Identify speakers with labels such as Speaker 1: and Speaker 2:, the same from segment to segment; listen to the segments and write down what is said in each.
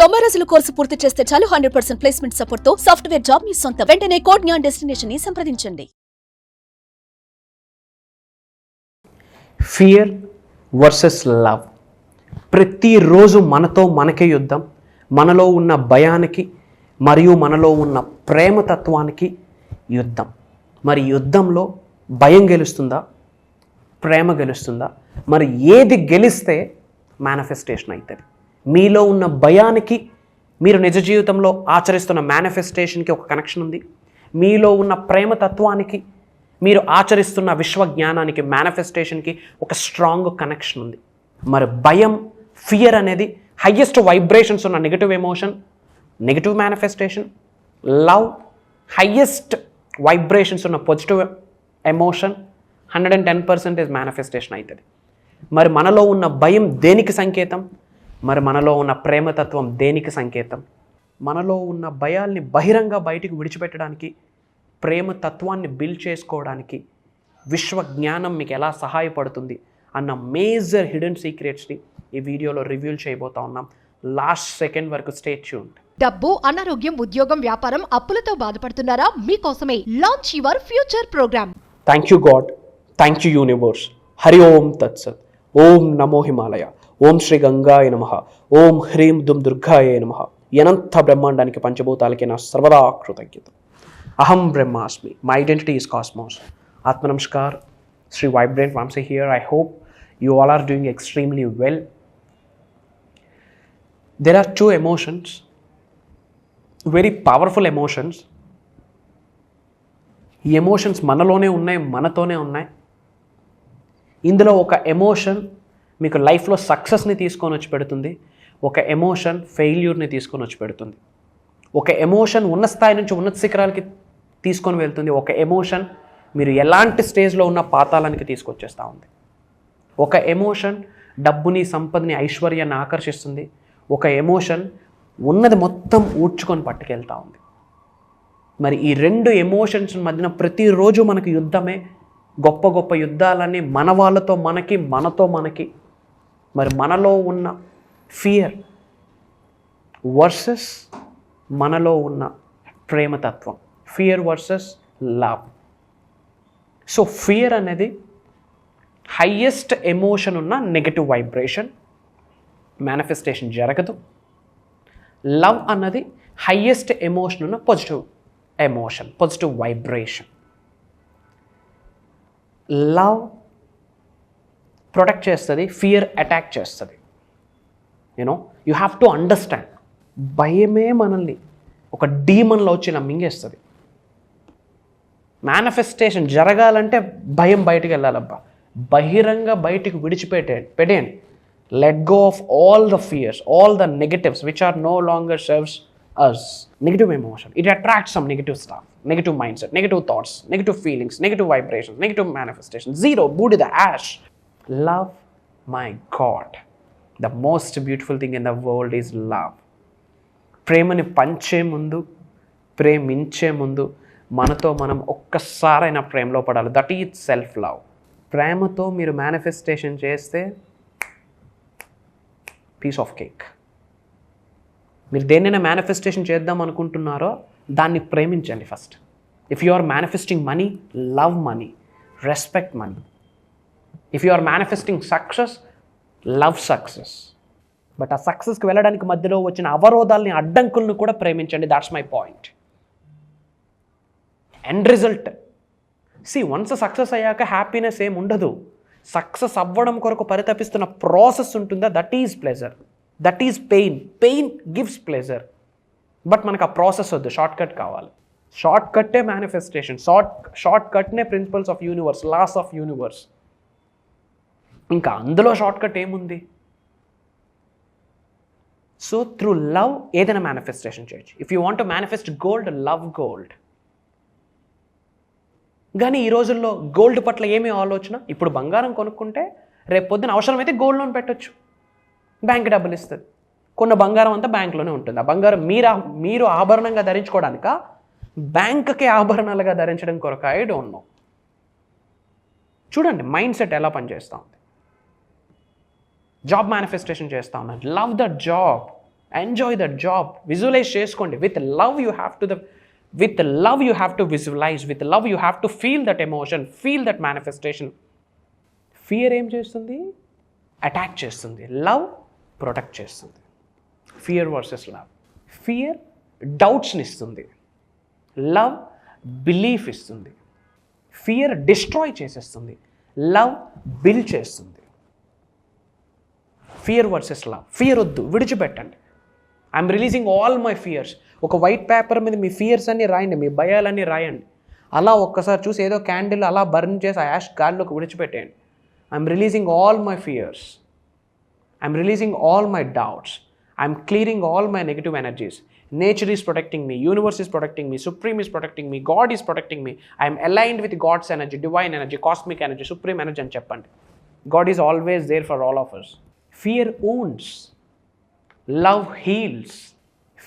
Speaker 1: 90 రోజుల కోర్సు పూర్తి చేస్తే చాలు 100% ప్లేస్మెంట్ సపోర్ట్ తో సాఫ్ట్వేర్ జాబ్ మీ సొంతం. వెంటనే కోడ్ జ్ఞాన్ డెస్టినేషన్ ని సంప్రదించండి.
Speaker 2: Fear versus love. ప్రతిరోజు మనతో మనకే యుద్ధం. మనలో ఉన్న భయానికి మరియు మనలో ఉన్న ప్రేమతత్వానికి యుద్ధం. మరి యుద్ధంలో భయం గెలుస్తుందా, ప్రేమ గెలుస్తుందా? మరి ఏది గెలిస్తే మేనిఫెస్టేషన్ అవుతుంది? మీలో ఉన్న భయానికి మీరు నిజ జీవితంలో ఆచరిస్తున్న మేనిఫెస్టేషన్కి ఒక కనెక్షన్ ఉంది. మీలో ఉన్న ప్రేమతత్వానికి మీరు ఆచరిస్తున్న విశ్వజ్ఞానానికి మేనిఫెస్టేషన్కి ఒక స్ట్రాంగ్ కనెక్షన్ ఉంది. మరి భయం, ఫియర్ అనేది హయ్యెస్ట్ వైబ్రేషన్స్ ఉన్న negative emotion, negative manifestation. Love highest vibrations ఉన్న పాజిటివ్ ఎమోషన్, 110% మేనిఫెస్టేషన్ అవుతుంది. మరి మనలో ఉన్న భయం దేనికి సంకేతం? మరి మనలో ఉన్న ప్రేమతత్వం దేనికి సంకేతం? మనలో ఉన్న భయాల్ని బహిరంగ బయటికి విడిచిపెట్టడానికి, ప్రేమతత్వాన్ని బిల్డ్ చేసుకోవడానికి విశ్వజ్ఞానం మీకు ఎలా సహాయపడుతుంది అన్న మేజర్ హిడెన్ సీక్రెట్స్ని ఈ వీడియోలో రివ్యూ చేయబోతా ఉన్నాం. లాస్ట్ సెకండ్ వరకు స్టే ట్యూన్డ్.
Speaker 3: డబ్బు, అనారోగ్యం, ఉద్యోగం, వ్యాపారం, అప్పులతో బాధపడుతున్నారా? మీకోసమే launch your future programme.
Speaker 2: Thank you God, thank you universe. Hari Om తత్సత్. ఓం నమో హిమాలయ. ఓం శ్రీ గంగాయ నమః. ఓం హ్రీం దుమ్ దుర్గాయ నమః. అనంత బ్రహ్మాండానికి పంచభూతాలకి నా సర్వదా కృతజ్ఞత. అహం బ్రహ్మాస్మి. My identity is cosmos. ఆత్మ నమస్కార్. Shri Vibrant Vamshi here. I hope you all are doing extremely well. There are two emotions, very powerful emotions. ఈ ఎమోషన్స్ మనలోనే ఉన్నాయి, మనతోనే ఉన్నాయి. ఇందులో ఒక ఎమోషన్ మీకు లైఫ్లో సక్సెస్ని తీసుకొని వచ్చి పెడుతుంది, ఒక ఎమోషన్ ఫెయిల్యూర్ని తీసుకొని వచ్చి పెడుతుంది. ఒక ఎమోషన్ ఉన్న స్థాయి నుంచి ఉన్నత శిఖరాలకి తీసుకొని వెళ్తుంది, ఒక ఎమోషన్ మీరు ఎలాంటి స్టేజ్లో ఉన్న పాతాళానికి తీసుకొచ్చేస్తూ ఉంది. ఒక ఎమోషన్ డబ్బుని, సంపదని, ఐశ్వర్యాన్ని ఆకర్షిస్తుంది. ఒక ఎమోషన్ ఉన్నది మొత్తం ఊడ్చుకొని పట్టుకెళ్తూ ఉంది. మరి ఈ రెండు ఎమోషన్స్ మధ్యన ప్రతిరోజు మనకు యుద్ధమే. గొప్ప గొప్ప యుద్ధాలన్నీ మన వాళ్ళతో మనకి, మనతో మనకి. మరి మనలో ఉన్న ఫియర్ వర్సెస్ మనలో ఉన్న ప్రేమతత్వం. Fear versus love. So fear అనేది హయ్యెస్ట్ ఎమోషన్ ఉన్న నెగటివ్ వైబ్రేషన్, మేనిఫెస్టేషన్ జరగదు. లవ్ అన్నది హయ్యెస్ట్ ఎమోషన్ ఉన్న positive emotion, positive vibration. Love protect చేస్తుంది, ఫియర్ అటాక్ చేస్తుంది. You know you have to understand. భయమే మనల్ని ఒక డీమన్లో వచ్చి మింగేస్తుంది. మేనిఫెస్టేషన్ జరగాలంటే భయం బయటికి వెళ్ళాలబ్బా. బహిరంగ బయటికి విడిచిపెట్టేయండి. Let go of all the fears, all the negatives which are no longer serves us. Negative emotion, it attracts some negative stuff, negative mind set, negative thoughts, negative feelings, negative vibrations, negative manifestation. Zero, బూడిద, ash. Love, my God, the most beautiful thing in the world is love. ప్రేమని పంచే ముందు, ప్రేమించే ముందు మనతో మనం ఒక్కసారైనా ప్రేమలో పడాలి. That is self love. ప్రేమతో మీరు మేనిఫెస్టేషన్ చేస్తే పీస్ ఆఫ్ కేక్. మీరు దేన్నైనా మేనిఫెస్టేషన్ చేద్దాం అనుకుంటున్నారో దాన్ని ప్రేమించండి first. If you are manifesting money, love money, respect money. If you are manifesting success, love success. But ఆ సక్సెస్కి వెళ్ళడానికి మధ్యలో వచ్చిన అవరోధాలని, అడ్డంకులను కూడా ప్రేమించండి. That's my point. End result, once success అయ్యాక హ్యాపీనెస్ ఏం ఉండదు. సక్సెస్ అవ్వడం కొరకు పరితపిస్తున్న ప్రాసెస్ ఉంటుందా, that is pleasure, that is pain. Pain gives pleasure. But మనకు ఆ ప్రాసెస్ వద్దు, షార్ట్ కట్ కావాలి. షార్ట్ కట్టే manifestation, short కట్నే principles of universe, laws of universe. ఇంకా అందులో షార్ట్ కట్ ఏముంది? సో త్రూ లవ్ ఏదైనా మేనిఫెస్టేషన్ చేయొచ్చు. If you want to manifest gold, love gold. కానీ ఈ రోజుల్లో గోల్డ్ పట్ల ఏమీ ఆలోచన? ఇప్పుడు బంగారం కొనుక్కుంటే రేపు పొద్దున అవసరమైతే గోల్డ్ లోన్ పెట్టచ్చు, బ్యాంక్ డబ్బులు ఇస్తుంది. కొన్న బంగారం అంతా బ్యాంకులోనే ఉంటుంది. ఆ బంగారం మీరు ఆభరణంగా ధరించుకోవడానిక, బ్యాంకుకే ఆభరణాలుగా ధరించడం కొరకు? I don't know. చూడండి మైండ్ సెట్ ఎలా పనిచేస్తూ ఉంది. జాబ్ మేనిఫెస్టేషన్ చేస్తూ ఉన్నాను. Love the job. Enjoy that job. Visualise చేసుకోండి. With love you have to visualise. With love you have to feel that emotion, feel that manifestation. Fear ఏం చేస్తుంది? Attack చేస్తుంది. లవ్ ప్రొటెక్ట్ చేస్తుంది. Fear versus love. ఫియర్ డౌట్స్ని ఇస్తుంది, love belief ఇస్తుంది. Fear destroy చేసేస్తుంది, love build చేస్తుంది. Fear versus love. Fear వద్దు, విడిచిపెట్టండి. I'm releasing all my fears. ఒక వైట్ పేపర్ మీద మీ ఫియర్స్ అన్నీ రాయండి, మీ భయాలన్నీ రాయండి. అలా ఒక్కసారి చూసి ఏదో క్యాండిల్ అలా బర్న్ చేసి ఆ యాష్ గాల్లోకి విడిచిపెట్టేయండి. I'm releasing all my fears. I'm releasing all my doubts. I'm clearing all my negative energies. Nature is protecting me, universe is protecting me, supreme is protecting me, God is protecting me. I am aligned with God's energy, divine energy, cosmic energy, supreme energy అని చెప్పండి. God is always there for all of us. Fear wounds, love heals.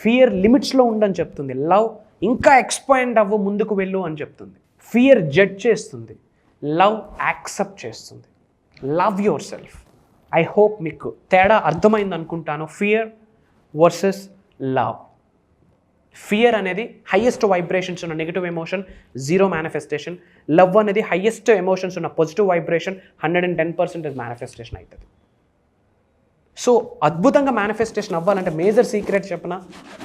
Speaker 2: Fear లిమిట్స్లో ఉండని చెప్తుంది, love ఇంకా expand అవ్వు, ముందుకు వెళ్ళు అని చెప్తుంది. ఫియర్ జడ్జ్ చేస్తుంది, లవ్ యాక్సెప్ట్ చేస్తుంది. Love your self. I hope మీకు తేడా అర్థమైంది అనుకుంటాను. Fear versus love. ఫియర్ అనేది హైయెస్ట్ వైబ్రేషన్స్ ఉన్న నెగిటివ్ ఎమోషన్, 0 మేనిఫెస్టేషన్. లవ్ అనేది హైయెస్ట్ ఎమోషన్స్ ఉన్న పాజిటివ్ వైబ్రేషన్, 110% మేనిఫెస్టేషన్ అవుతుంది. సో అద్భుతంగా మేనిఫెస్టేషన్ అవ్వాలంటే మేజర్ సీక్రెట్ చెప్పిన,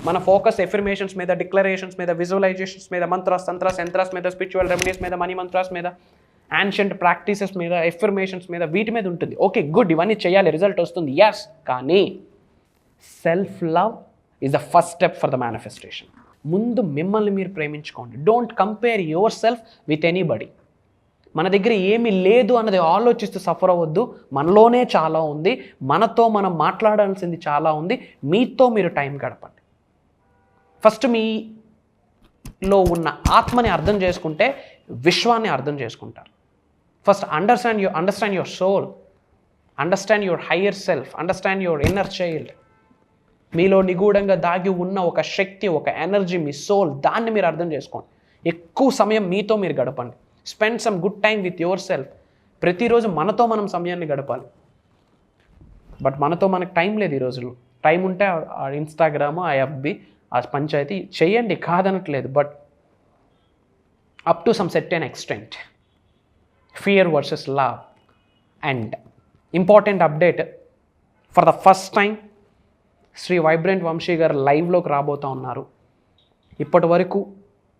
Speaker 2: మన ఫోకస్ ఎఫర్మేషన్స్ మీద, డిక్లరేషన్స్ మీద, విజువలైజేషన్స్ మీద, మంత్రాస్, తంత్రాస్, యంత్రాస్ మీద, స్పిరిచువల్ రెమెడీస్ మీద, మనీ మంత్రాస్ మీద, యాన్షియంట్ ప్రాక్టీసెస్ మీద, ఎఫర్మేషన్స్ మీద, వీటి మీద ఉంటుంది. ఓకే, గుడ్, ఇవన్నీ చేయాలి, రిజల్ట్ వస్తుంది, ఎస్. కానీ self love is the first step for the manifestation. ముందు మిమ్మల్ని మీరు ప్రేమించుకోండి. Don't compare yourself with anybody. మన దగ్గర ఏమీ లేదు అన్నది ఆలోచిస్తూ సఫర్ అవ్వద్దు. మనలోనే చాలా ఉంది, మనతో మనం మాట్లాడాల్సింది చాలా ఉంది. మీతో మీరు టైం గడపండి. ఫస్ట్ మీలో ఉన్న ఆత్మని అర్థం చేసుకుంటే విశ్వాన్ని అర్థం చేసుకుంటారు. First understand your soul, understand your higher self, understand your inner child. మీలో నిగూఢంగా దాగి ఉన్న ఒక శక్తి, ఒక ఎనర్జీ, మీ సోల్, దాన్ని మీరు అర్థం చేసుకోండి. ఎక్కువ సమయం మీతో మీరు గడపండి. Spend some good time with your self. ప్రతిరోజు మనతో మనం సమయాన్ని గడపాలి. బట్ మనతో మనకు టైం లేదు ఈ రోజుల్లో. టైం ఉంటే ఆ ఇన్స్టాగ్రామ్, ఆ ఎఫ్బి, ఆ పంచాయతీ చేయండి, కాదనట్లేదు. But up to some certain extent. Fear versus love. And important update, for the first time Shri Vibrant Vamshi గారు లైవ్లోకి రాబోతూ ఉన్నారు. ఇప్పటి వరకు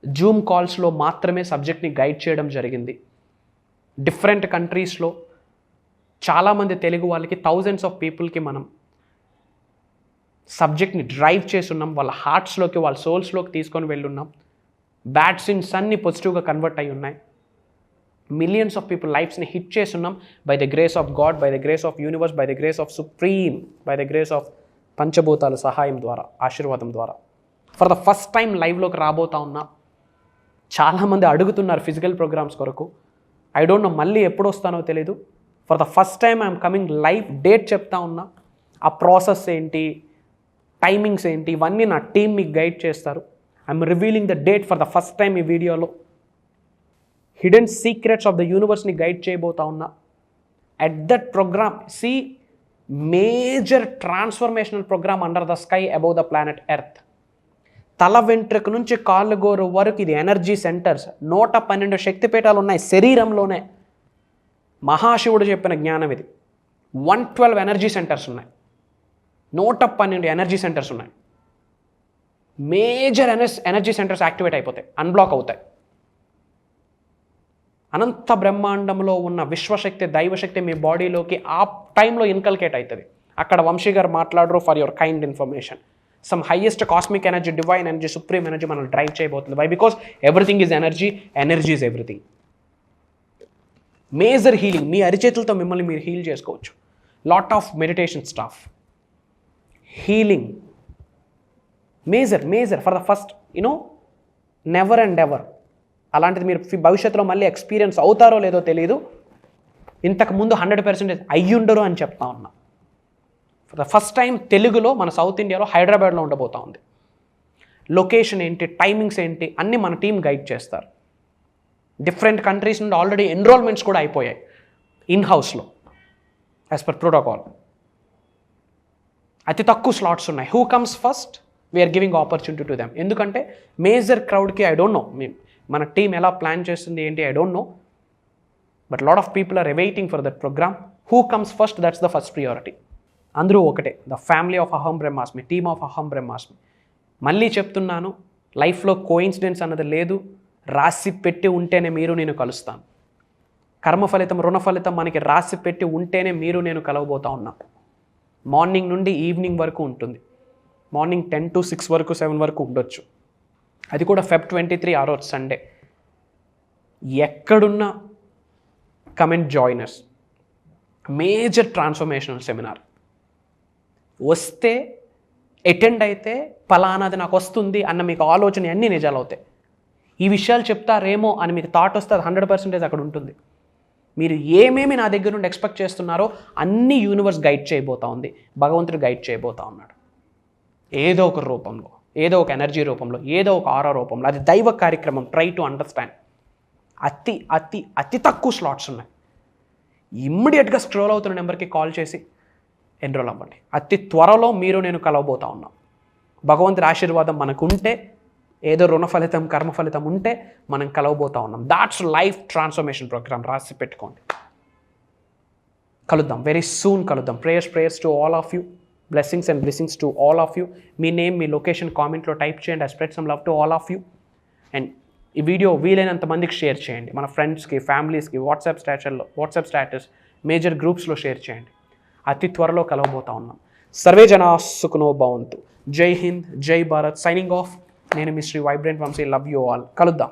Speaker 2: జూమ్ కాల్స్లో మాత్రమే సబ్జెక్ట్ని గైడ్ చేయడం జరిగింది. డిఫరెంట్ కంట్రీస్లో చాలామంది తెలుగు వాళ్ళకి, థౌజండ్స్ ఆఫ్ పీపుల్కి మనం సబ్జెక్ట్ని డ్రైవ్ చేసి ఉన్నాం. వాళ్ళ హార్ట్స్లోకి, వాళ్ళ సోల్స్లోకి తీసుకొని వెళ్ళున్నాం. బ్యాడ్ సిన్స్ అన్ని పాజిటివ్గా కన్వర్ట్ అయి ఉన్నాయి. మిలియన్స్ ఆఫ్ పీపుల్ లైఫ్స్ని హిట్ చేసి ఉన్నాం. By the grace of God, by the grace of universe, by the grace of supreme, by the grace of పంచభూతాల సహాయం ద్వారా, ఆశీర్వాదం ద్వారా. ఫర్ ద ఫస్ట్ టైం లైవ్లోకి రాబోతా ఉన్నా. చాలామంది అడుగుతున్నారు ఫిజికల్ ప్రోగ్రామ్స్ కొరకు. ఐ డోంట్ నో మళ్ళీ ఎప్పుడు వస్తానో తెలీదు. For the first time I'm coming live. Date చెప్తా ఉన్నా. ఆ ప్రాసెస్ ఏంటి, టైమింగ్స్ ఏంటి, ఇవన్నీ నా టీం మీకు గైడ్ చేస్తారు. I'm revealing the date for the first time ఈ వీడియోలో. హిడెన్ సీక్రెట్స్ ఆఫ్ ద యూనివర్స్ని గైడ్ చేయబోతా ఉన్నా. At that programme, see, major transformational programme under the sky above the planet earth. తల వెంట్రుక నుంచి కాళ్ళగోరు వరకు ఇది ఎనర్జీ సెంటర్స్. 112 శక్తిపీఠాలు ఉన్నాయి శరీరంలోనే. మహాశివుడు చెప్పిన జ్ఞానం ఇది. 112 ఎనర్జీ సెంటర్స్ ఉన్నాయి. 112 ఎనర్జీ సెంటర్స్ ఉన్నాయి. మేజర్ ఎనర్జీ సెంటర్స్ యాక్టివేట్ అయిపోతాయి, అన్బ్లాక్ అవుతాయి. అనంత బ్రహ్మాండంలో ఉన్న విశ్వశక్తి, దైవశక్తి మీ బాడీలోకి ఆ టైంలో ఇన్కల్కేట్ అవుతుంది. అక్కడ వంశీ గారు మాట్లాడరు. For your kind information, some highest cosmic energy, divine energy, supreme energy మనల్ని డ్రైవ్ చేయబోతుంది. Why? Because everything is energy, energy is everything. Major healing, మీ అరిచేతులతో మిమ్మల్ని మీరు హీల్ చేసుకోవచ్చు. Lot of meditation stuff, healing, major for the first, never and ever. అలాంటిది మీరు భవిష్యత్తులో మళ్ళీ ఎక్స్పీరియన్స్ అవుతారో లేదో తెలియదు. ఇంతకుముందు 100% అయ్యుండరు అని చెప్తా ఉన్నా. ఫర్ ద ఫస్ట్ టైం తెలుగులో మన సౌత్ ఇండియాలో హైదరాబాద్లో ఉండబోతా ఉంది. లొకేషన్ ఏంటి, టైమింగ్స్ ఏంటి, అన్నీ మన టీం గైడ్ చేస్తారు. డిఫరెంట్ కంట్రీస్ నుండి ఆల్రెడీ ఎన్రోల్మెంట్స్ కూడా అయిపోయాయి ఇన్ హౌస్లో యాజ్ పర్ ప్రోటోకాల్. అతి తక్కువ స్లాట్స్ ఉన్నాయి. Who comes first we're giving opportunity to them. ఎందుకంటే మేజర్ క్రౌడ్కి ఐ డోంట్ నో, మన టీం ఎలా ప్లాన్ చేస్తుంది ఏంటి I don't know, but lot of people are awaiting for that program. Who comes first, that's the first priority. అందరూ ఒకటే, the family of అహం బ్రహ్మాస్మి, టీమ్ ఆఫ్ అహం బ్రహ్మాస్మి. మళ్ళీ చెప్తున్నాను, లైఫ్లో కోయిన్సిడెన్స్ అన్నది లేదు. రాసి పెట్టి ఉంటేనే మీరు నేను కలుస్తాను. కర్మ ఫలితం, రుణ ఫలితం మనకి రాసి పెట్టి ఉంటేనే మీరు నేను కలవబోతా ఉన్నాం. మార్నింగ్ నుండి ఈవినింగ్ వరకు ఉంటుంది. మార్నింగ్ 10 to 6 వరకు 7 వరకు ఉండొచ్చు. అది కూడా Feb 23 ఆ రోజు సండే. ఎక్కడున్నా comment joiners. Major transformational seminar. వస్తే అటెండ్ అయితే పలానాది నాకు వస్తుంది అన్న మీకు ఆలోచన అన్నీ నిజాలు అవుతాయి. ఈ విషయాలు చెప్తారేమో అని మీకు థాట్ వస్తే అది 100% అక్కడ ఉంటుంది. మీరు ఏమేమి నా దగ్గర నుండి ఎక్స్పెక్ట్ చేస్తున్నారో అన్ని యూనివర్స్ గైడ్ చేయబోతా ఉంది, భగవంతుడు గైడ్ చేయబోతా ఉన్నాడు. ఏదో ఒక రూపంలో, ఏదో ఒక ఎనర్జీ రూపంలో, ఏదో ఒక ఆరా రూపంలో. అది దైవ కార్యక్రమం. Try to understand. అతి అతి అతి తక్కువ స్లాట్స్ ఉన్నాయి. ఇమ్మీడియట్గా స్క్రోల్ అవుతున్న నెంబర్కి కాల్ చేసి ఎన్రోల్ అవ్వండి. అతి త్వరలో మీరు నేను కలవబోతా ఉన్నాం. భగవంతుడి ఆశీర్వాదం మనకు ఉంటే, ఏదో రుణ ఫలితం కర్మ ఫలితం ఉంటే మనం కలవబోతా ఉన్నాం. That's life transformation program. రాసి పెట్టుకోండి. కలుద్దాం, వెరీ సూన్ కలుద్దాం. Prayers to all of you. Blessings and blessings to all of you. మీ నేమ్, మీ లొకేషన్ కామెంట్లో టైప్ చేయండి. I spread some love to all of you. And ఈ వీడియో వీలైనంత మందికి షేర్ చేయండి. మన ఫ్రెండ్స్కి, ఫ్యామిలీస్కి, వాట్సాప్ స్టాటస్ మేజర్ గ్రూప్స్లో షేర్ చేయండి. అతి త్వరలో కలవబోతా ఉన్నాం. సర్వే జనా సుఖనో భవంతు. జై హింద్, జై భారత్. Signing off. నేను మీ Shri Vibrant Vamshi. Love you all. కలుద్దాం.